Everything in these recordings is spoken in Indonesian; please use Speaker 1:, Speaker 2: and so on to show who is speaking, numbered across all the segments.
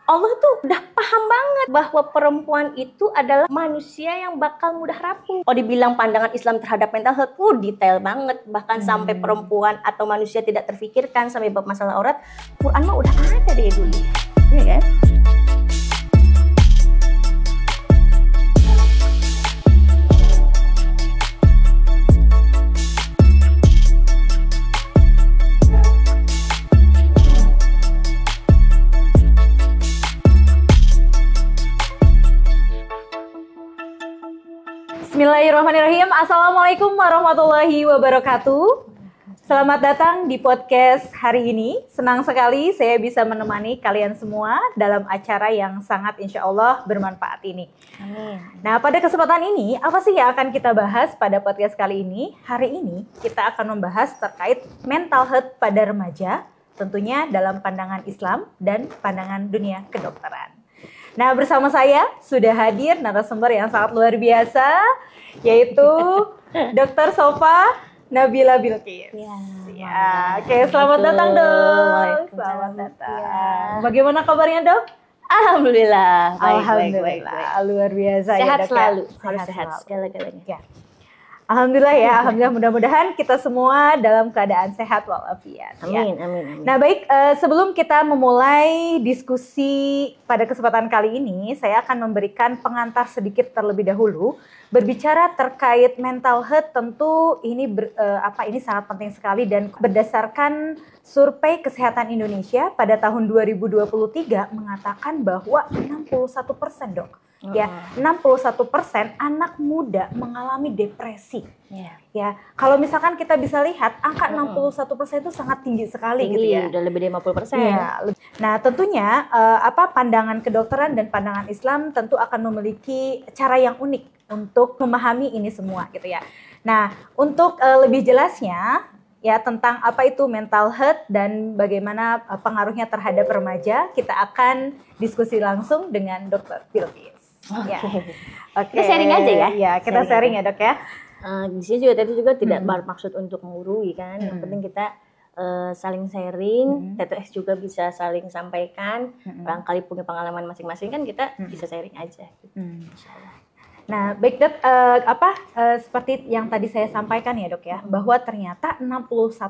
Speaker 1: Allah tuh udah paham banget bahwa perempuan itu adalah manusia yang bakal mudah rapuh. Oh, dibilang pandangan Islam terhadap mental health, detail banget. Bahkan sampai perempuan atau manusia tidak terfikirkan sampai bab masalah aurat. Quran mah udah ada dari dulu. Iya kan?
Speaker 2: Bismillahirrahmanirrahim. Assalamualaikum warahmatullahi wabarakatuh. Selamat datang di podcast hari ini. Senang sekali saya bisa menemani kalian semua dalam acara yang sangat insya Allah bermanfaat ini.
Speaker 1: Amin.
Speaker 2: Nah, pada kesempatan ini, apa sih yang akan kita bahas pada podcast kali ini? Hari ini kita akan membahas terkait mental health pada remaja, tentunya dalam pandangan Islam dan pandangan dunia kedokteran. Nah, bersama saya sudah hadir narasumber yang sangat luar biasa, yaitu Dr. Sofa Nabila Bilqis. Oke, selamat datang dok. Selamat datang. Ya. Bagaimana kabarnya dok?
Speaker 1: Alhamdulillah.
Speaker 2: Baik. Luar biasa.
Speaker 1: Sehat
Speaker 2: ya, dok,
Speaker 1: selalu.
Speaker 2: Ya?
Speaker 1: Harus sehat segala-galanya.
Speaker 2: Ya. Alhamdulillah ya, alhamdulillah mudah-mudahan kita semua dalam keadaan sehat walafiat.
Speaker 1: Amin,
Speaker 2: ya.
Speaker 1: amin.
Speaker 2: Nah baik, sebelum kita memulai diskusi pada kesempatan kali ini, saya akan memberikan pengantar sedikit terlebih dahulu. Berbicara terkait mental health tentu ini ini sangat penting sekali dan berdasarkan survei kesehatan Indonesia pada tahun 2023 mengatakan bahwa 61% dok. Ya, 61% anak muda mengalami depresi. Ya, kalau misalkan kita bisa lihat angka 61% itu sangat tinggi sekali gitu ya.
Speaker 1: Udah lebih dari 50%.
Speaker 2: Ya. Nah, tentunya pandangan kedokteran dan pandangan Islam tentu akan memiliki cara yang unik untuk memahami ini semua gitu ya. Nah, untuk lebih jelasnya ya tentang apa itu mental health dan bagaimana pengaruhnya terhadap remaja, kita akan diskusi langsung dengan Dr. Bilqis.
Speaker 1: Oke.
Speaker 2: Kita
Speaker 1: sharing aja ya.
Speaker 2: Ya, kita sharing ya dok ya.
Speaker 1: Di sini juga tidak bermaksud untuk menggurui kan. Yang penting kita saling sharing, TTS juga bisa saling sampaikan. Barangkali punya pengalaman masing-masing kan kita bisa sharing aja. Insyaallah.
Speaker 2: Nah, baik dok, seperti yang tadi saya sampaikan ya dok ya, bahwa ternyata 61%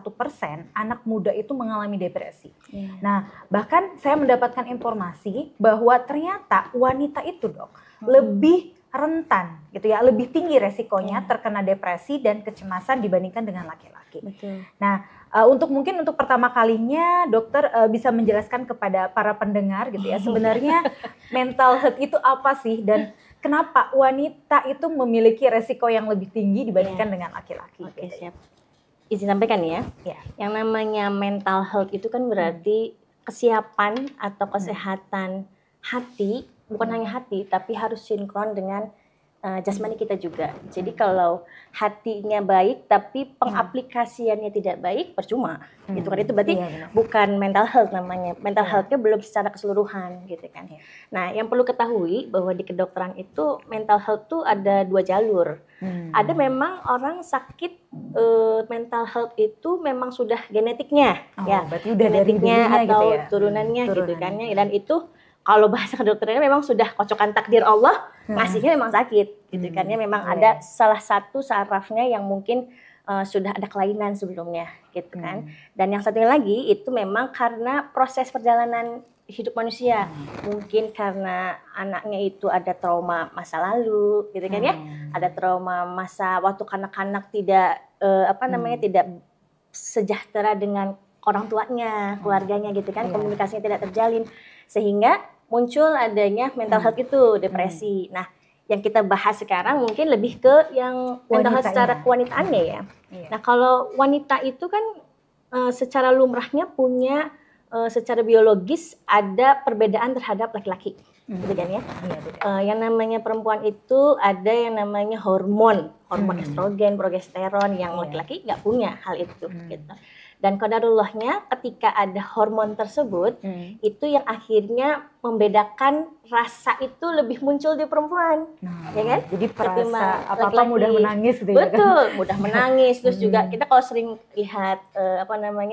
Speaker 2: anak muda itu mengalami depresi. Nah, bahkan saya mendapatkan informasi bahwa ternyata wanita itu dok lebih rentan gitu ya, lebih tinggi resikonya terkena depresi dan kecemasan dibandingkan dengan laki-laki.
Speaker 1: Betul.
Speaker 2: Nah, untuk pertama kalinya dokter bisa menjelaskan kepada para pendengar gitu ya, sebenarnya mental health itu apa sih dan kenapa wanita itu memiliki resiko yang lebih tinggi dibandingkan dengan laki-laki?
Speaker 1: Oke, siap. Izin sampaikan ya. Yang namanya mental health itu kan berarti kesiapan atau kesehatan hati, bukan hanya hati, tapi harus sinkron dengan jasmani kita juga. Jadi kalau hatinya baik tapi pengaplikasiannya tidak baik, percuma. Gitu kan, itu berarti bukan mental health namanya. Mental health-nya belum secara keseluruhan gitu kan. Nah, yang perlu ketahui bahwa di kedokteran itu mental health tuh ada dua jalur. Ada memang orang sakit mental health itu memang sudah genetiknya,
Speaker 2: berarti udah
Speaker 1: genetiknya
Speaker 2: dari
Speaker 1: atau
Speaker 2: gitu ya?
Speaker 1: turunannya gitu kan ya. Dan itu kalau bahasa kedokterannya memang sudah kocokan takdir Allah, ngasihnya memang sakit gitu kan ya. Memang ada salah satu sarafnya yang mungkin sudah ada kelainan sebelumnya gitu kan. Dan yang satunya lagi itu memang karena proses perjalanan hidup manusia. Mungkin karena anaknya itu ada trauma masa lalu gitu kan ya. Ada trauma masa waktu kanak-kanak tidak tidak sejahtera dengan orang tuanya, keluarganya gitu kan. Komunikasinya tidak terjalin sehingga muncul adanya mental health itu, depresi. Nah, yang kita bahas sekarang mungkin lebih ke yang mental health secara kewanitaannya ya. Nah, kalau wanita itu kan secara lumrahnya punya secara biologis ada perbedaan terhadap laki-laki. Gitu kan ya. Yang namanya perempuan itu ada yang namanya hormon estrogen, progesteron, yang laki-laki nggak punya hal itu gitu. Dan qadarullahnya ketika ada hormon tersebut, itu yang akhirnya membedakan rasa itu lebih muncul di perempuan, ya kan?
Speaker 2: Jadi
Speaker 1: Ketimbang
Speaker 2: perasa apa-apa
Speaker 1: laki-laki.
Speaker 2: mudah menangis gitu ya.
Speaker 1: Betul, mudah menangis. Terus juga kita kalau sering lihat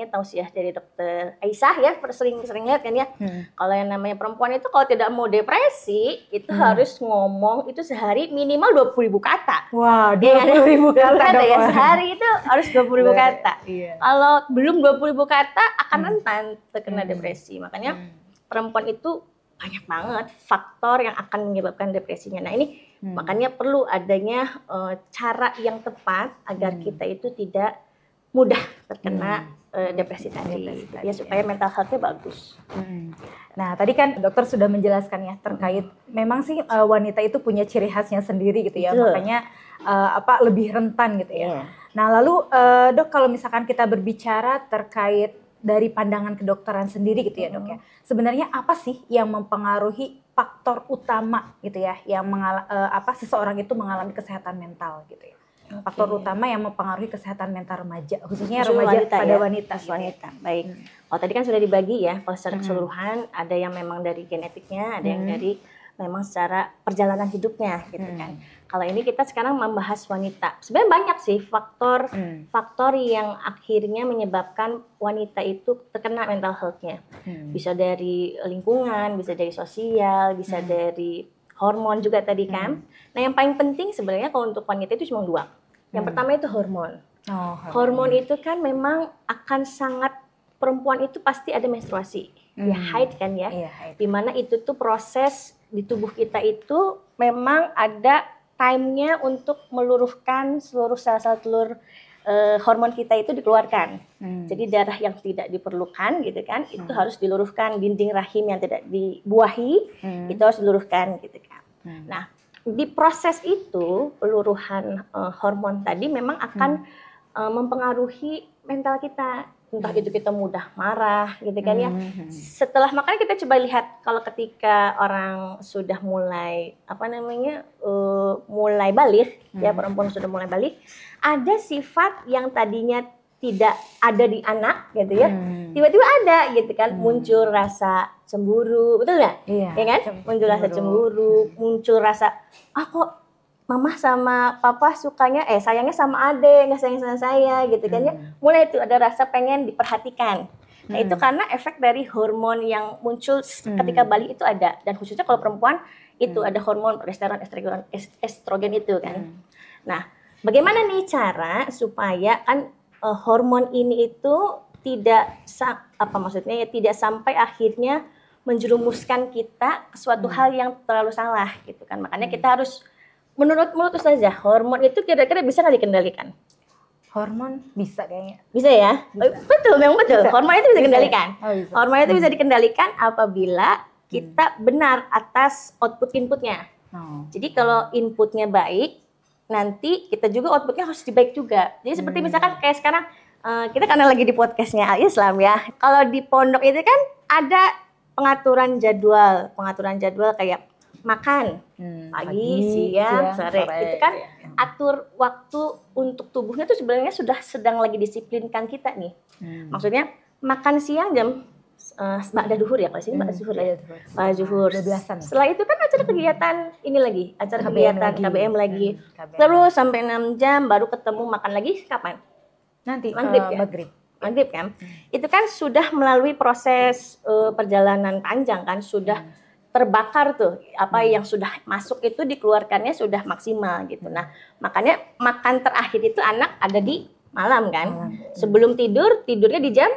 Speaker 1: tausiah dari dokter Aisyah ya, sering lihat kan ya. Kalau yang namanya perempuan itu kalau tidak mau depresi, itu harus ngomong itu sehari minimal 20.000 kata.
Speaker 2: Wah, 20.000 kata
Speaker 1: ya, sehari itu harus 20.000 kata.
Speaker 2: Iya.
Speaker 1: Kalau belum 20.000 kata akan rentan terkena depresi. Makanya perempuan itu banyak banget faktor yang akan menyebabkan depresinya. Nah ini makanya perlu adanya cara yang tepat agar kita itu tidak mudah terkena depresi tadi. Ya supaya mental health-nya bagus.
Speaker 2: Nah tadi kan dokter sudah menjelaskan ya terkait memang sih wanita itu punya ciri khasnya sendiri gitu ya. Makanya lebih rentan gitu ya. Nah lalu dok, kalau misalkan kita berbicara terkait dari pandangan kedokteran sendiri gitu ya dok ya, sebenarnya apa sih yang mempengaruhi faktor utama gitu ya yang seseorang itu mengalami kesehatan mental gitu ya? Faktor utama yang mempengaruhi kesehatan mental remaja, khususnya remaja pada wanita.
Speaker 1: Baik. Kalau tadi kan sudah dibagi ya, kalau secara keseluruhan ada yang memang dari genetiknya, ada yang dari memang secara perjalanan hidupnya gitu kan. Kalau ini kita sekarang membahas wanita. Sebenarnya banyak sih faktor yang akhirnya menyebabkan wanita itu terkena mental health-nya. Bisa dari lingkungan, bisa dari sosial, bisa dari hormon juga tadi kan. Nah yang paling penting sebenarnya kalau untuk wanita itu cuma 2. Yang pertama itu hormon. Hormon itu kan memang akan sangat, perempuan itu pasti ada menstruasi. Ya haid kan ya. Dimana itu tuh proses di tubuh kita itu memang ada time-nya untuk meluruhkan seluruh sel-sel telur hormon kita itu dikeluarkan. Jadi darah yang tidak diperlukan gitu kan, itu harus diluruhkan. Dinding rahim yang tidak dibuahi itu harus diluruhkan gitu kan. Nah, di proses itu peluruhan hormon tadi memang akan mempengaruhi mental kita. Entah itu kita mudah marah gitu kan ya. Setelah makanya kita coba lihat kalau ketika orang sudah mulai mulai balik ya, perempuan sudah mulai balik, ada sifat yang tadinya tidak ada di anak gitu ya. Tiba-tiba ada gitu kan, muncul rasa cemburu, betul nggak?
Speaker 2: Iya.
Speaker 1: Ya kan? Muncul rasa cemburu, muncul rasa kok mama sama papa sayangnya sama ade, nggak sayang sama saya gitu kan ya. Mulai itu ada rasa pengen diperhatikan. Nah itu karena efek dari hormon yang muncul ketika balik itu ada. Dan khususnya kalau perempuan itu ada hormon progesteron, estrogen itu kan. Nah bagaimana nih cara supaya kan hormon ini itu tidak tidak sampai akhirnya menjerumuskan kita ke suatu hal yang terlalu salah gitu kan. Makanya kita harus, menurut saja hormon itu kira-kira bisa nggak dikendalikan?
Speaker 2: Hormon bisa kayaknya.
Speaker 1: Bisa ya? Bisa. Betul, memang betul. Bisa. Hormon itu bisa dikendalikan.
Speaker 2: Bisa.
Speaker 1: Hormon itu bisa dikendalikan apabila kita benar atas output inputnya. Jadi kalau inputnya baik, nanti kita juga outputnya harus baik juga. Jadi seperti misalkan kayak sekarang kita karena lagi di podcastnya Al Islam ya. Kalau di pondok itu kan ada pengaturan jadwal kayak makan pagi, siang, sore. Itu kan atur waktu untuk tubuhnya tuh sebenarnya sudah sedang lagi disiplinkan kita nih. Maksudnya makan siang jam ba'da duhur ya, kalau sini ba'da zuhur ya. Ba'da zuhur. Setelah itu kan acara kegiatan ini lagi, acara kegiatan KBM lagi. Terus sampai 6 jam baru ketemu makan lagi kapan?
Speaker 2: Nanti
Speaker 1: maghrib kan. Itu kan sudah melalui proses perjalanan panjang kan, sudah terbakar tuh apa yang sudah masuk itu dikeluarkannya sudah maksimal gitu. Nah makanya makan terakhir itu anak ada di malam kan. Sebelum tidurnya di jam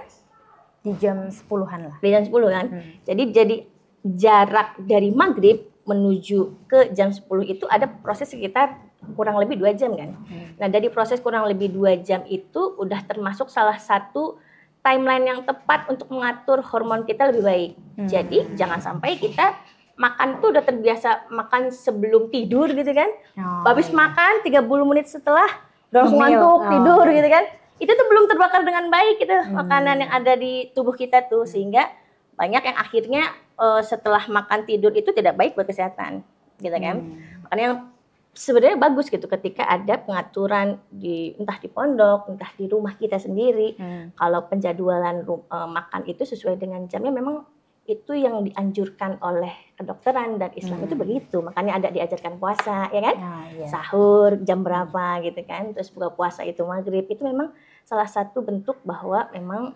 Speaker 2: 10-an lah.
Speaker 1: Di jam 10 kan. Jadi jarak dari maghrib menuju ke jam 10 itu ada proses sekitar kurang lebih 2 jam kan. Nah dari proses kurang lebih 2 jam itu udah termasuk salah satu timeline yang tepat untuk mengatur hormon kita lebih baik. Jadi jangan sampai kita makan tuh udah terbiasa makan sebelum tidur gitu kan. Habis makan 30 menit setelah udah langsung ngantuk tidur gitu kan. Itu tuh belum terbakar dengan baik gitu makanan yang ada di tubuh kita tuh, sehingga banyak yang akhirnya setelah makan tidur itu tidak baik buat kesehatan gitu kan. Makanya yang sebenarnya bagus gitu ketika ada pengaturan entah di pondok, entah di rumah kita sendiri. Kalau penjadwalan makan itu sesuai dengan jamnya, memang itu yang dianjurkan oleh kedokteran dan Islam itu begitu. Makanya ada diajarkan puasa, ya kan? Sahur jam berapa gitu kan. Terus buka puasa itu maghrib. Itu memang salah satu bentuk bahwa memang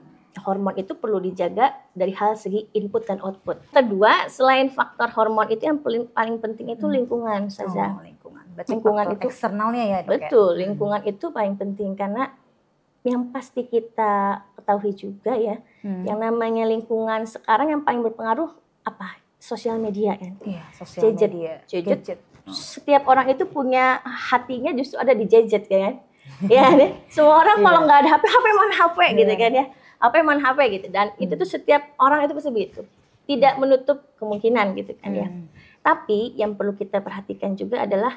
Speaker 1: hormon itu perlu dijaga dari hal segi input dan output. Kedua, selain faktor hormon itu yang paling penting itu lingkungan saja.
Speaker 2: Lingkungan. Berarti
Speaker 1: Lingkungan
Speaker 2: faktor
Speaker 1: itu
Speaker 2: eksternalnya ya, Dok,
Speaker 1: betul, lingkungan itu paling penting karena yang pasti kita ketahui juga ya, yang namanya lingkungan sekarang yang paling berpengaruh apa? Sosial media kan.
Speaker 2: Iya, sosial
Speaker 1: media.
Speaker 2: Gadget.
Speaker 1: Setiap orang itu punya hatinya justru ada di gadget kan. Ya, semua orang kalau nggak ada HP mana HP gitu kan ya. HP mana HP gitu, dan itu tuh setiap orang itu pasti begitu. Tidak menutup kemungkinan gitu kan ya. Tapi yang perlu kita perhatikan juga adalah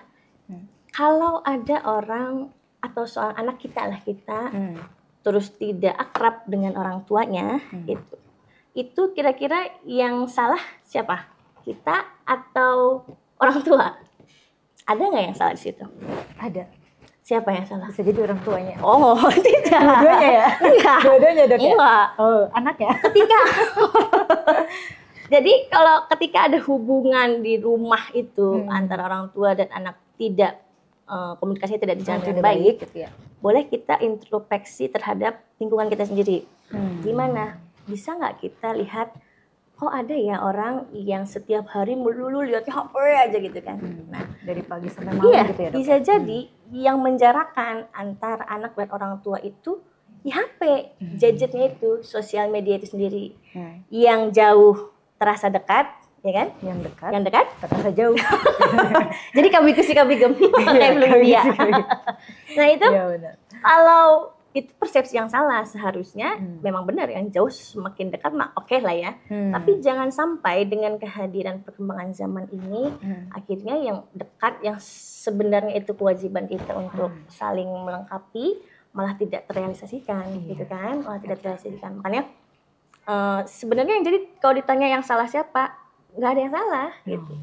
Speaker 1: kalau ada orang atau seorang anak kita terus tidak akrab dengan orang tuanya gitu. Itu kira-kira yang salah siapa? Kita atau orang tua? Ada nggak yang salah di situ?
Speaker 2: Ada.
Speaker 1: Siapa yang salah?
Speaker 2: Bisa jadi orang tuanya.
Speaker 1: Oh, tidak.
Speaker 2: Dua-duanya ya?
Speaker 1: Enggak.
Speaker 2: Dua-duanya, Dok, ya?
Speaker 1: Enggak.
Speaker 2: Oh, anaknya?
Speaker 1: Jadi kalau ketika ada hubungan di rumah itu antara orang tua dan anak tidak komunikasinya tidak dijalankan dengan baik,
Speaker 2: gitu ya.
Speaker 1: Boleh kita introspeksi terhadap lingkungan kita sendiri. Gimana? Bisa nggak kita lihat, kok ada ya orang yang setiap hari melulu lihatnya HP aja gitu kan? Nah,
Speaker 2: dari pagi sampai malam gitu ya, Dok?
Speaker 1: Bisa jadi yang menjarakan antara anak dan orang tua itu di HP, gadgetnya itu, sosial media itu sendiri. Yang jauh terasa dekat, ya kan? Yang dekat
Speaker 2: terasa jauh.
Speaker 1: Jadi kami gem kayak belum dia. Nah itu kalau itu persepsi yang salah, seharusnya memang benar yang jauh semakin dekat mah oke lah ya. Tapi jangan sampai dengan kehadiran perkembangan zaman ini akhirnya yang dekat yang sebenarnya itu kewajiban kita untuk saling melengkapi malah tidak terrealisasikan gitu kan, malah tidak terrealisasikan. Makanya sebenarnya yang jadi kalau ditanya yang salah siapa, nggak ada yang salah gitu.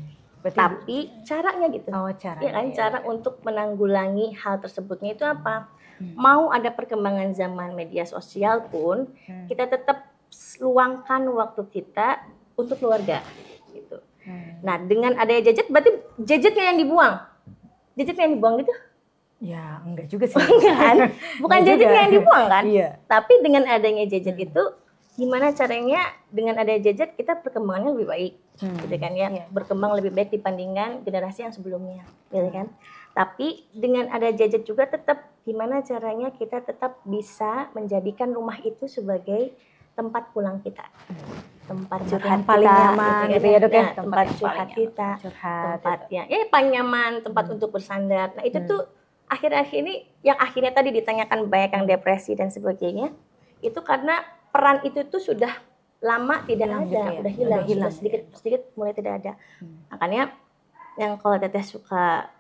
Speaker 1: Tapi caranya gitu. Ya kan, cara untuk menanggulangi hal tersebutnya itu apa? Mau ada perkembangan zaman media sosial pun kita tetap luangkan waktu kita untuk keluarga gitu. Nah, dengan adanya gadget berarti gadgetnya yang dibuang. Gadgetnya yang dibuang gitu?
Speaker 2: Ya, enggak juga sih.
Speaker 1: Kan? Bukan gadgetnya yang dibuang kan?
Speaker 2: Iya.
Speaker 1: Tapi dengan adanya gadget itu gimana caranya dengan adanya gadget kita perkembangannya lebih baik. Gitu kan ya. Berkembang lebih baik dibandingkan generasi yang sebelumnya, gitu kan? Tapi dengan ada gadget juga tetap gimana caranya kita tetap bisa menjadikan rumah itu sebagai tempat pulang kita. Tempat curhat
Speaker 2: paling
Speaker 1: kita,
Speaker 2: nyaman gitu ya, Dok ya.
Speaker 1: Tempat curhat kita. Tempat yang paling nyaman, tempat untuk bersandar. Nah, itu tuh akhir-akhir ini yang akhirnya tadi ditanyakan banyak yang depresi dan sebagainya. Itu karena peran itu tuh sudah lama tidak ada,
Speaker 2: gitu ya?
Speaker 1: udah hilang, sedikit mulai tidak ada. Makanya yang kalau Teteh suka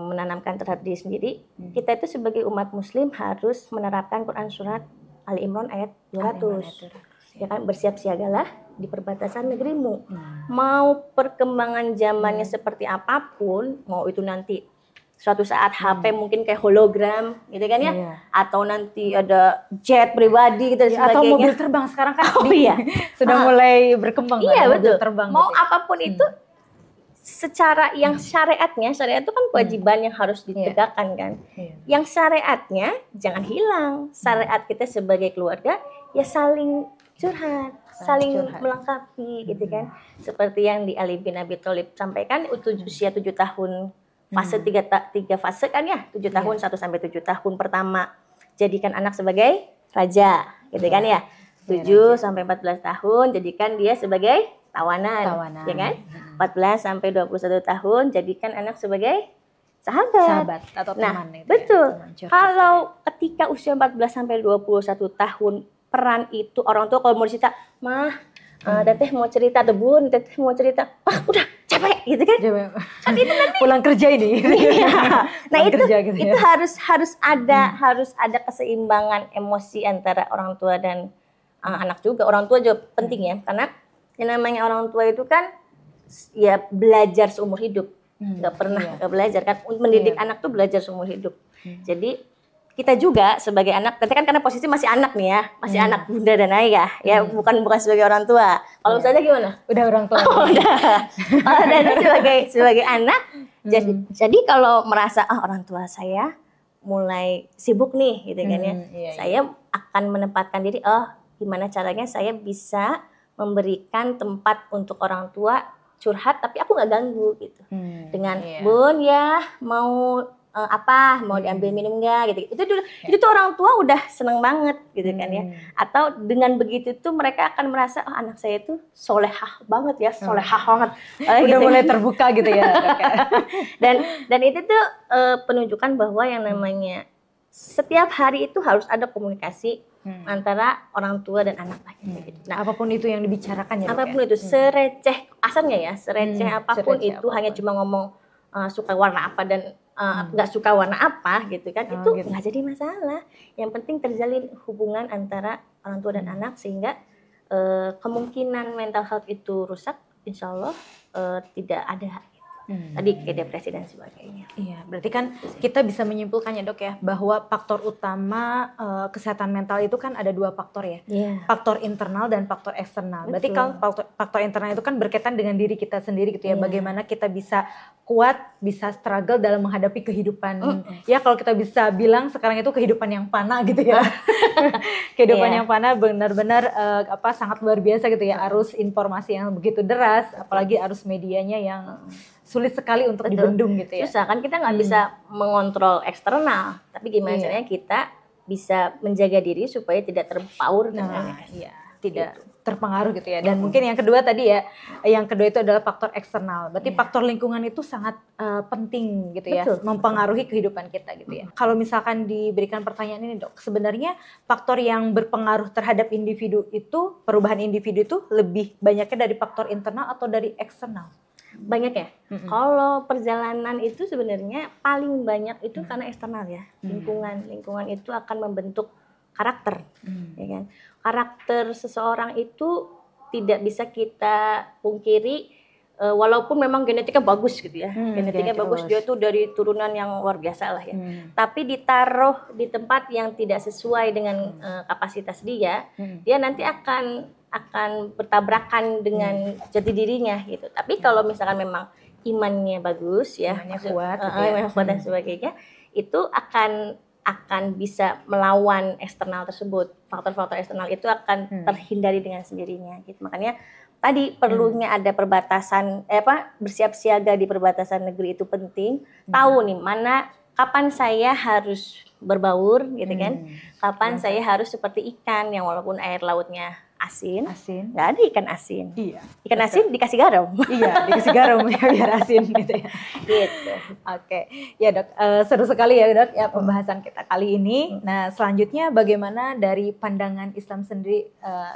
Speaker 1: menanamkan terhadap diri sendiri, kita itu sebagai umat muslim harus menerapkan Quran surat Ali Imran ayat 200. Ya kan, bersiap siagalah di perbatasan negerimu. Mau perkembangan zamannya seperti apapun, mau itu nanti suatu saat HP mungkin kayak hologram gitu kan ya, atau nanti ada jet pribadi gitu dan sebagainya.
Speaker 2: Atau mobil terbang sekarang kan sudah mulai berkembang.
Speaker 1: Iya, betul.
Speaker 2: Terbang
Speaker 1: mau
Speaker 2: gitu ya.
Speaker 1: apapun itu secara yang syariat itu kan kewajiban yang harus ditegakkan kan. Yang syariatnya jangan hilang. Syariat kita sebagai keluarga ya saling curhat, saling melengkapi gitu kan. Seperti yang di Ali bin Abi Thalib sampaikan, usia 7 tahun fase 3 fase kan ya, 7 tahun 1 sampai 7 tahun pertama jadikan anak sebagai raja gitu kan ya. 7 sampai 14 tahun jadikan dia sebagai tawanan. Ya kan? 14 sampai 21 tahun jadikan anak sebagai sahabat
Speaker 2: atau
Speaker 1: teman.
Speaker 2: Nah,
Speaker 1: betul. Kalau ketika usia 14 sampai 21 tahun peran itu orang tua kalau mau cerita, "Mah, Teteh mau cerita, atau Bun, Teteh mau cerita." "Ah, udah capek." gitu kan. Kan itu nanti
Speaker 2: pulang kerja ini.
Speaker 1: Nah, itu harus ada keseimbangan emosi antara orang tua dan anak juga. Orang tua juga penting ya, karena yang namanya orang tua itu kan ya belajar seumur hidup. nggak pernah nggak belajar kan. Mendidik anak tuh belajar seumur hidup. Jadi kita juga sebagai anak, nanti kan karena posisi masih anak nih ya, masih anak bunda dan ayah ya, bukan sebagai orang tua. Kalau misalnya gimana?
Speaker 2: Udah orang tua.
Speaker 1: Udah. Kalau dari sebagai anak, jadi kalau merasa orang tua saya mulai sibuk nih gitu kan ya, saya akan menempatkan diri, gimana caranya saya bisa memberikan tempat untuk orang tua curhat tapi aku nggak ganggu gitu. Dengan Bun ya mau mau diambil minum nggak gitu. Itu tuh orang tua udah seneng banget gitu kan ya. Atau dengan begitu tuh mereka akan merasa anak saya tuh solehah banget ya, solehah banget.
Speaker 2: Udah
Speaker 1: gitu.
Speaker 2: mulai terbuka gitu ya.
Speaker 1: dan itu tuh penunjukan bahwa yang namanya setiap hari itu harus ada komunikasi antara orang tua dan anak gitu.
Speaker 2: Nah, apapun itu yang dibicarakan ya.
Speaker 1: Apapun itu sereceh asalnya ya, sereceh apapun itu apapun. Hanya cuma ngomong suka warna apa dan nggak suka warna apa gitu kan, itu nggak jadi masalah. Yang penting terjalin hubungan antara orang tua dan anak sehingga kemungkinan mental health itu rusak insya Allah tidak ada. Tadi kayak depresi dan sebagainya.
Speaker 2: Iya, berarti kan kita bisa menyimpulkan ya dok ya, bahwa faktor utama kesehatan mental itu kan ada 2 faktor ya. Faktor internal dan faktor eksternal. Berarti kalau faktor internal itu kan berkaitan dengan diri kita sendiri gitu ya. Bagaimana kita bisa kuat, bisa struggle dalam menghadapi kehidupan. Ya kalau kita bisa bilang sekarang itu kehidupan yang fana gitu ya. Kehidupan yang fana benar-benar sangat luar biasa gitu ya. Arus informasi yang begitu deras, apalagi arus medianya yang sulit sekali untuk dibendung gitu ya.
Speaker 1: Susah kan, kita nggak bisa mengontrol eksternal, tapi gimana caranya kita bisa menjaga diri supaya tidak terpaur dengan
Speaker 2: tidak terpengaruh gitu ya. Dan mungkin yang kedua tadi ya, yang kedua itu adalah faktor eksternal. Berarti faktor lingkungan itu sangat penting gitu ya, mempengaruhi kehidupan kita gitu ya. Kalau misalkan diberikan pertanyaan ini dok, sebenarnya faktor yang berpengaruh terhadap individu itu, perubahan individu itu lebih banyaknya dari faktor internal atau dari eksternal?
Speaker 1: Banyak ya. Kalau perjalanan itu sebenarnya paling banyak itu karena eksternal ya. Lingkungan itu akan membentuk karakter, ya kan. Karakter seseorang itu tidak bisa kita pungkiri, walaupun memang genetika bagus gitu ya. Genetika bagus, dia tuh dari turunan yang luar biasa lah ya. Tapi ditaruh di tempat yang tidak sesuai dengan kapasitas dia, dia nanti akan bertabrakan dengan jati dirinya gitu. Tapi kalau misalkan memang imannya bagus ya, imannya kuat dan sebagainya, itu akan bisa melawan eksternal tersebut. Faktor-faktor eksternal itu akan terhindari dengan sendirinya gitu. Makanya tadi perlunya ada perbatasan bersiap siaga di perbatasan negeri itu penting. Tahu nih kapan saya harus berbaur gitu kan. Kapan saya harus seperti ikan yang walaupun air lautnya asin, nggak ada ikan asin. Ikan asin dikasih garam.
Speaker 2: Dikasih garam ya biar asin gitu ya.
Speaker 1: Gitu.
Speaker 2: Oke, ya dok, seru sekali ya dok ya pembahasan kita kali ini. Nah selanjutnya bagaimana dari pandangan Islam sendiri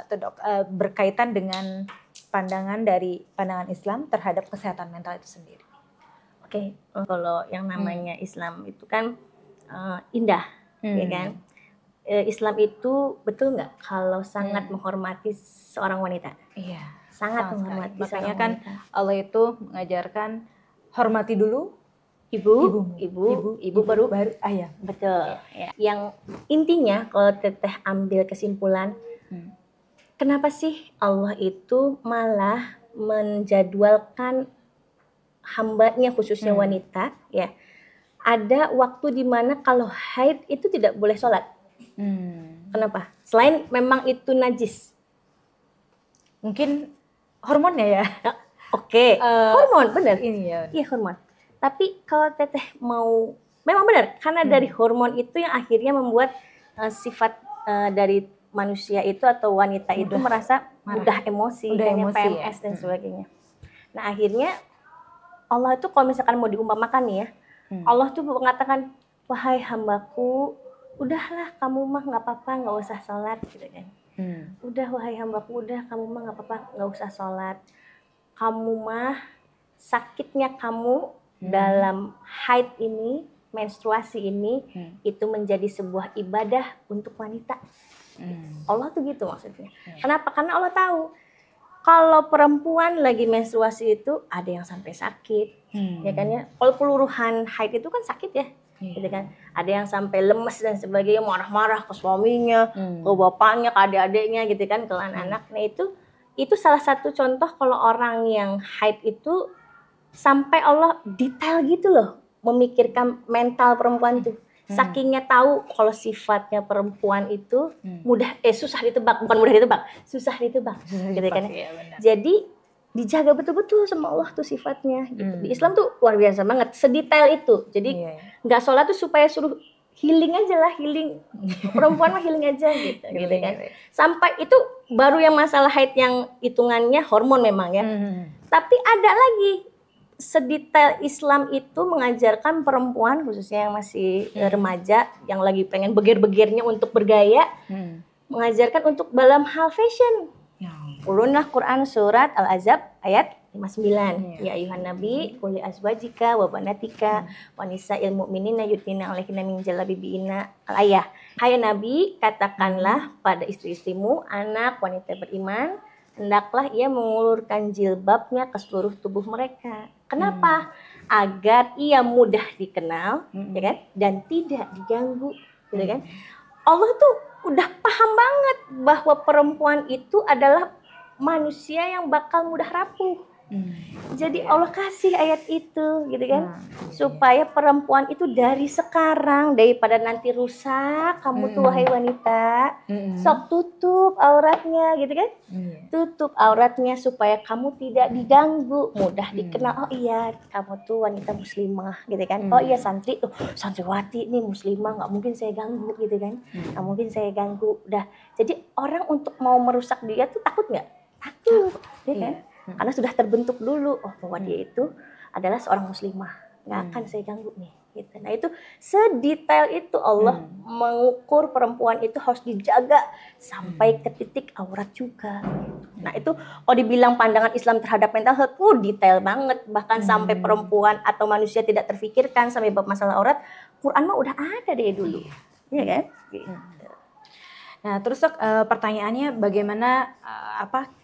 Speaker 2: tuh dok, berkaitan dengan pandangan Islam terhadap kesehatan mental itu sendiri.
Speaker 1: Oke, kalau yang namanya Islam itu kan indah, ya kan? Islam itu betul nggak kalau sangat menghormati seorang wanita?
Speaker 2: Iya,
Speaker 1: sangat menghormati.
Speaker 2: Makanya kan Allah itu mengajarkan hormati dulu ibu baru ayah.
Speaker 1: Betul. Ya. Yang intinya kalau teteh ambil kesimpulan, kenapa sih Allah itu malah menjadwalkan hambanya khususnya wanita ya? Ada waktu di mana kalau haid itu tidak boleh sholat. Kenapa? Selain memang itu najis.
Speaker 2: Mungkin hormonnya ya.
Speaker 1: Oke. Hormon benar.
Speaker 2: Iya
Speaker 1: hormon. Tapi kalau teteh mau, memang benar karena dari hormon itu yang akhirnya membuat sifat dari manusia itu atau wanita itu merasa mudah emosi, PMS dan sebagainya. Nah akhirnya Allah itu kalau misalkan mau diumpamakan nih ya, Allah tuh mengatakan, wahai hambaku, udahlah kamu mah nggak apa-apa, nggak usah sholat gitu kan. Udah wahai hambaku, udah kamu mah nggak apa-apa, nggak usah sholat. Kamu mah sakitnya kamu dalam haid ini, menstruasi ini, itu menjadi sebuah ibadah untuk wanita. Allah tuh gitu maksudnya. Kenapa? Karena Allah tahu Kalau perempuan lagi menstruasi itu ada yang sampai sakit, ya kan ya. Kalau peluruhan haid itu kan sakit ya, gitu kan. Ada yang sampai lemes dan sebagainya, marah-marah ke suaminya, ke bapaknya, ke adik-adiknya, gitu kan, ke anak-anak. Nah itu salah satu contoh kalau orang yang haid itu sampai Allah detail gitu loh, memikirkan mental perempuan tuh. Sakingnya tahu kalau sifatnya perempuan itu susah ditebak, bukan mudah ditebak, susah ditebak, gitu kan.
Speaker 2: Ya,
Speaker 1: jadi dijaga betul-betul sama Allah tuh sifatnya. Gitu. Di Islam tuh luar biasa banget, sedetail itu. Jadi nggak sholat tuh supaya suruh healing aja lah, healing perempuan mah healing aja gitu, gitu kan. Sampai itu baru yang masalah haid yang hitungannya hormon memang ya. Tapi ada lagi. Sedetail Islam itu mengajarkan perempuan khususnya yang masih remaja yang lagi pengen beger-begernya untuk bergaya, mengajarkan untuk dalam hal fashion. Ulunlah Quran surat Al-Ahzab ayat 59. Ya ayuhan nabi qul li azwajika wa banatika wa nisa'il mu'minina yudnina 'alaihinna min jalabibihinna al-ayah. Hai nabi, katakanlah pada istri-istrimu, anak wanita beriman, hendaklah ia mengulurkan jilbabnya ke seluruh tubuh mereka. Kenapa? Agar ia mudah dikenal, ya kan? Dan tidak diganggu, gitu kan? Allah tuh udah paham banget bahwa perempuan itu adalah manusia yang bakal mudah rapuh. Jadi Allah kasih ayat itu, gitu kan? Supaya perempuan itu dari sekarang, daripada nanti rusak, kamu tuh wahai wanita, sok tutup auratnya, gitu kan? Tutup auratnya supaya kamu tidak diganggu, mudah dikenal. Oh iya, kamu tuh wanita muslimah, gitu kan? Oh iya santriwati nih muslimah, nggak mungkin saya ganggu, gitu kan? Nggak mungkin saya ganggu. Udah, jadi orang untuk mau merusak dia tuh takut nggak? Takut, ya kan? Karena sudah terbentuk dulu, bahwa dia itu adalah seorang muslimah, nggak akan saya ganggu nih. Gitu. Nah itu sedetail itu Allah mengukur perempuan itu harus dijaga sampai ke titik aurat juga. Gitu. Nah itu kalau dibilang pandangan Islam terhadap mental health, detail banget. Bahkan sampai perempuan atau manusia tidak terfikirkan sampai bab masalah aurat, Quran mah udah ada dari dulu, ya kan? Gitu.
Speaker 2: Nah, terus Dok, pertanyaannya bagaimana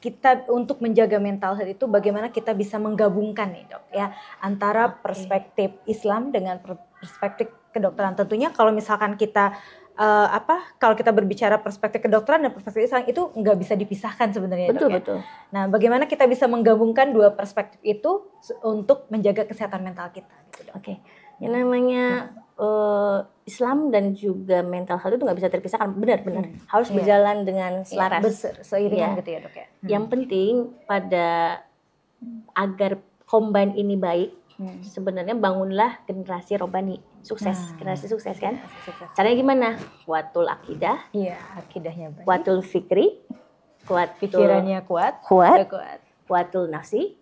Speaker 2: kita untuk menjaga mental health itu bagaimana kita bisa menggabungkan nih Dok ya antara perspektif Islam dengan perspektif kedokteran. Tentunya kalau misalkan kita kalau kita berbicara perspektif kedokteran dan perspektif Islam itu nggak bisa dipisahkan sebenarnya Dok ya.
Speaker 1: Betul.
Speaker 2: Nah, bagaimana kita bisa menggabungkan dua perspektif itu untuk menjaga kesehatan mental kita gitu Dok.
Speaker 1: Oke. Yang namanya Islam dan juga mental health itu nggak bisa terpisahkan, benar-benar harus berjalan dengan selaras,
Speaker 2: seiringan gitu ya Dok ya.
Speaker 1: Yang penting agar combine ini baik, sebenarnya bangunlah generasi robani sukses, generasi sukses kan? Caranya gimana? Kuatul akidah,
Speaker 2: akidahnya baik.
Speaker 1: Kuatul fikri,
Speaker 2: pikirannya kuat,
Speaker 1: kuatul nafsi,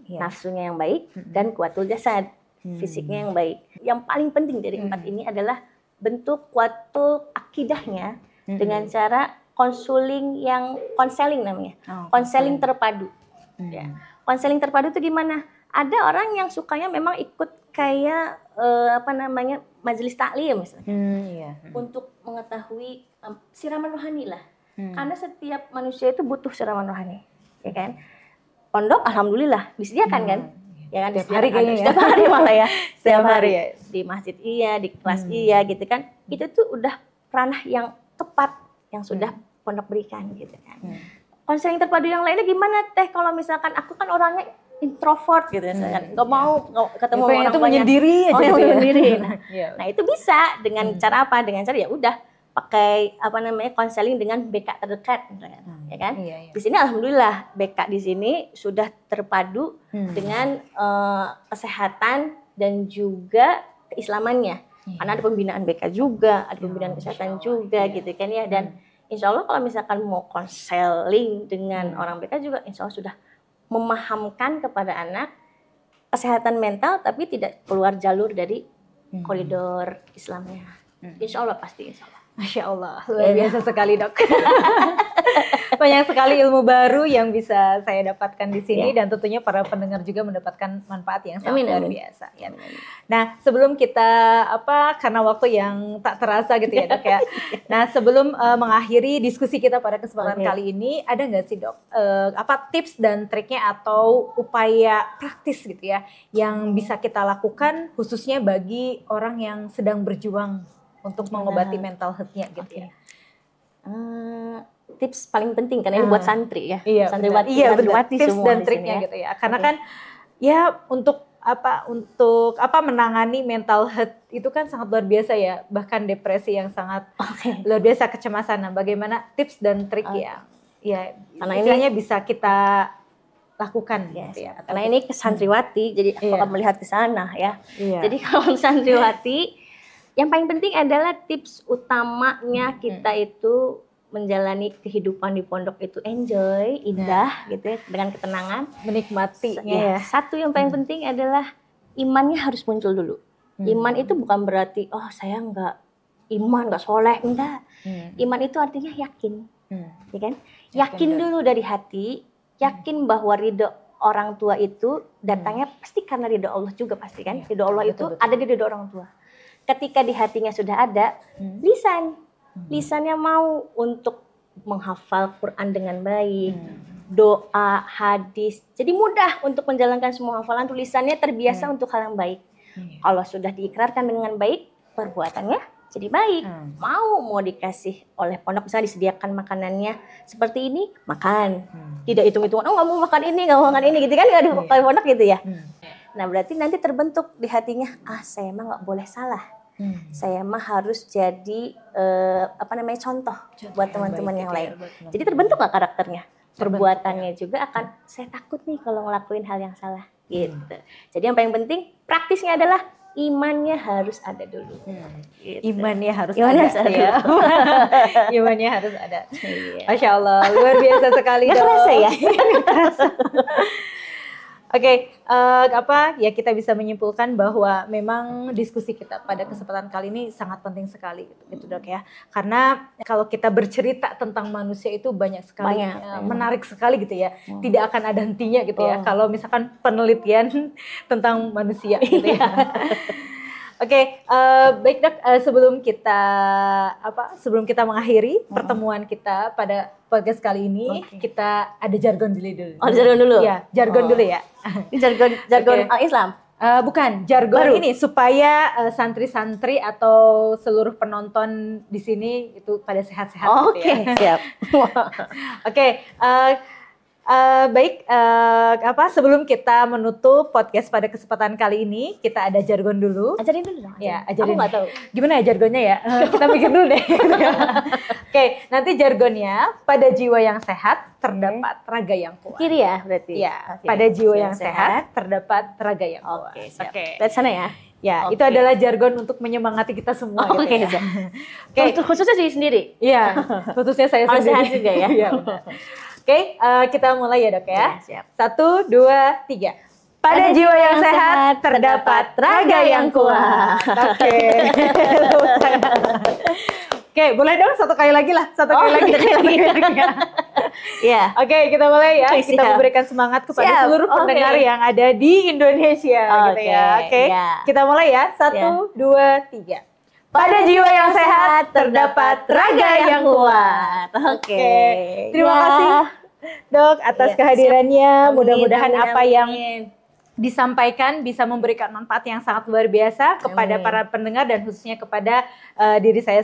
Speaker 1: nafsunya yang baik, dan kuatul jasad. Fisiknya yang baik. Yang paling penting dari 4 ini adalah bentuk kuatul akidahnya dengan cara konseling namanya. Konseling terpadu. Ya. Konseling terpadu itu gimana? Ada orang yang sukanya memang ikut kayak majelis taklim misalnya. Untuk mengetahui siraman rohani lah. Karena setiap manusia itu butuh siraman rohani, ya kan? Pondok alhamdulillah disediakan kan? Ya kan,
Speaker 2: setiap hari kayaknya
Speaker 1: setiap hari malah ya, setiap hari ya. Di masjid di kelas gitu kan, itu tuh udah ranah yang tepat yang sudah pondok berikan gitu kan. Konseling terpadu yang lainnya gimana Teh? Kalau misalkan aku kan orangnya introvert gitu ya, nggak mau ketemu orang
Speaker 2: itu
Speaker 1: banyak,
Speaker 2: menyendiri aja gitu ya.
Speaker 1: Menyendiri. Nah itu bisa dengan cara apa? Dengan cara ya udah pakai konseling dengan BK terdekat, ya kan? Di sini alhamdulillah BK di sini sudah terpadu dengan kesehatan dan juga keislamannya. Karena ada pembinaan BK juga, ada pembinaan kesehatan juga, gitu kan ya. Dan insya Allah kalau misalkan mau konseling dengan orang BK juga, insya Allah sudah memahamkan kepada anak kesehatan mental, tapi tidak keluar jalur dari koridor Islamnya. Insya Allah pasti, insya Allah.
Speaker 2: Masya Allah, luar biasa sekali Dok. Banyak sekali ilmu baru yang bisa saya dapatkan di sini,
Speaker 1: Ya.
Speaker 2: dan tentunya para pendengar juga mendapatkan manfaat yang sangat
Speaker 1: Amin,
Speaker 2: luar
Speaker 1: amin.
Speaker 2: biasa. Ya. Nah, sebelum kita karena waktu yang tak terasa gitu ya, Dok ya. Nah, sebelum mengakhiri diskusi kita pada kesempatan
Speaker 1: Oke.
Speaker 2: kali ini, ada nggak sih, Dok, tips dan triknya atau upaya praktis gitu ya yang bisa kita lakukan khususnya bagi orang yang sedang berjuang untuk mengobati mental health-nya gitu
Speaker 1: Oke.
Speaker 2: ya.
Speaker 1: Tips paling penting karena ini buat santri ya.
Speaker 2: Iya,
Speaker 1: Santriwati,
Speaker 2: benar.
Speaker 1: santriwati
Speaker 2: Tips
Speaker 1: semua
Speaker 2: dan
Speaker 1: di sini
Speaker 2: triknya
Speaker 1: ya.
Speaker 2: gitu ya. Karena
Speaker 1: Oke.
Speaker 2: kan ya untuk menangani mental health itu kan sangat luar biasa ya, bahkan depresi yang sangat luar biasa, kecemasan. Nah, bagaimana tips dan trik ya
Speaker 1: Karena
Speaker 2: istilahnya bisa kita lakukan
Speaker 1: Yes.
Speaker 2: gitu ya.
Speaker 1: Karena ini ke santriwati, jadi
Speaker 2: Iya.
Speaker 1: akan melihat ke sana ya.
Speaker 2: Iya.
Speaker 1: Jadi kalau santriwati, yang paling penting adalah tips utamanya kita itu menjalani kehidupan di pondok itu enjoy, indah gitu ya, dengan ketenangan.
Speaker 2: Menikmatinya ya.
Speaker 1: Satu yang paling penting adalah imannya harus muncul dulu. Iman itu bukan berarti saya nggak iman, nggak soleh, enggak. Iman itu artinya yakin, ya kan? Yakin dulu dari hati, yakin bahwa ridho orang tua itu datangnya pasti karena ridho Allah juga pasti kan? Ridho Allah itu
Speaker 2: betul.
Speaker 1: ada di ridho orang tua. Ketika di hatinya sudah ada, lisannya mau untuk menghafal Quran dengan baik, doa, hadis. Jadi mudah untuk menjalankan semua hafalan, tulisannya terbiasa untuk hal yang baik. Kalau sudah diikrarkan dengan baik, perbuatannya jadi baik. Mau dikasih oleh pondok, misalnya disediakan makanannya seperti ini, makan. Tidak hitung-hitungan, nggak mau makan ini, nggak mau makan ini, gitu kan? Nggak ada pondok gitu ya. Nah, berarti nanti terbentuk di hatinya, saya mah nggak boleh salah. Saya mah harus jadi contoh buat teman-teman yang lain. Jadi terbentuk nggak karakternya? Perbuatannya juga akan, saya takut nih kalau ngelakuin hal yang salah. Gitu. Jadi yang paling penting praktisnya adalah imannya harus ada dulu. Gitu.
Speaker 2: Imannya harus
Speaker 1: Imannya
Speaker 2: ada.
Speaker 1: harus ada.
Speaker 2: Ya. Imannya harus ada.
Speaker 1: Iya.
Speaker 2: Masya Allah, luar biasa sekali.
Speaker 1: Nggak kerasa ya?
Speaker 2: Oke, kita bisa menyimpulkan bahwa memang diskusi kita pada kesempatan kali ini sangat penting sekali gitu Dok ya. Karena kalau kita bercerita tentang manusia itu banyak sekali, menarik sekali gitu ya. Tidak akan ada hentinya gitu ya. Kalau misalkan penelitian tentang manusia gitu ya. Oke, baik Dok, sebelum kita mengakhiri pertemuan kita pada podcast kali ini, kita ada jargon dulu.
Speaker 1: Oh, jargon dulu?
Speaker 2: Iya, jargon dulu ya.
Speaker 1: Ini jargon Islam?
Speaker 2: Bukan, jargon ini supaya santri-santri atau seluruh penonton di sini itu pada sehat-sehat gitu ya.
Speaker 1: Siap.
Speaker 2: Oke, baik, sebelum kita menutup podcast pada kesempatan kali ini, kita ada jargon dulu.
Speaker 1: Ajarin dulu dong.
Speaker 2: Ya, ajarin.
Speaker 1: Aku nggak tahu.
Speaker 2: Gimana ya jargonnya ya? Kita mikir dulu deh. Oke, nanti jargonnya, pada jiwa yang sehat terdapat raga yang kuat.
Speaker 1: Kiri ya berarti?
Speaker 2: Ya,
Speaker 1: Okay.
Speaker 2: pada jiwa yang sehat terdapat raga yang kuat.
Speaker 1: Oke, siap.
Speaker 2: Oke.
Speaker 1: Lihat sana ya.
Speaker 2: Ya,
Speaker 1: Oke.
Speaker 2: itu adalah jargon untuk menyemangati kita semua.
Speaker 1: Oke,
Speaker 2: gitu ya.
Speaker 1: siap. Oke, khususnya diri sendiri.
Speaker 2: Iya, khususnya saya
Speaker 1: Harus
Speaker 2: sendiri.
Speaker 1: sehat juga ya.
Speaker 2: Iya, benar. Oke, kita mulai ya Dok ya.
Speaker 1: Siap.
Speaker 2: 1, 2, 3. Pada jiwa yang sehat terdapat raga yang kuat. Oke. Oke, boleh dong satu kali lagi lah. Satu kali lagi.
Speaker 1: Iya.
Speaker 2: Oke, kita mulai ya.
Speaker 1: Oke,
Speaker 2: Kita
Speaker 1: siap.
Speaker 2: memberikan semangat kepada
Speaker 1: Siap,
Speaker 2: seluruh pendengar
Speaker 1: oke.
Speaker 2: yang ada di Indonesia gitu ya. Oke.
Speaker 1: ya.
Speaker 2: Kita mulai ya. 1, 2, 3. Pada jiwa yang sehat terdapat raga yang kuat.
Speaker 1: Oke.
Speaker 2: Terima
Speaker 1: Ya.
Speaker 2: kasih Dok atas
Speaker 1: Iya,
Speaker 2: kehadirannya.
Speaker 1: Amin,
Speaker 2: Mudah-mudahan
Speaker 1: amin,
Speaker 2: apa yang
Speaker 1: amin.
Speaker 2: disampaikan bisa memberikan manfaat yang sangat luar biasa kepada
Speaker 1: Amin.
Speaker 2: para pendengar dan khususnya kepada diri saya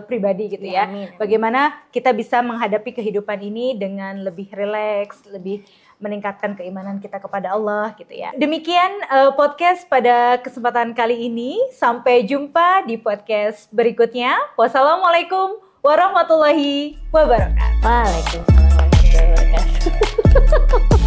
Speaker 2: pribadi gitu ya.
Speaker 1: Amin.
Speaker 2: Bagaimana kita bisa menghadapi kehidupan ini dengan lebih rileks, lebih meningkatkan keimanan kita kepada Allah gitu ya. Demikian podcast pada kesempatan kali ini. Sampai jumpa di podcast berikutnya. Wassalamualaikum warahmatullahi wabarakatuh.
Speaker 1: Waalaikumsalam warahmatullahi wabarakatuh.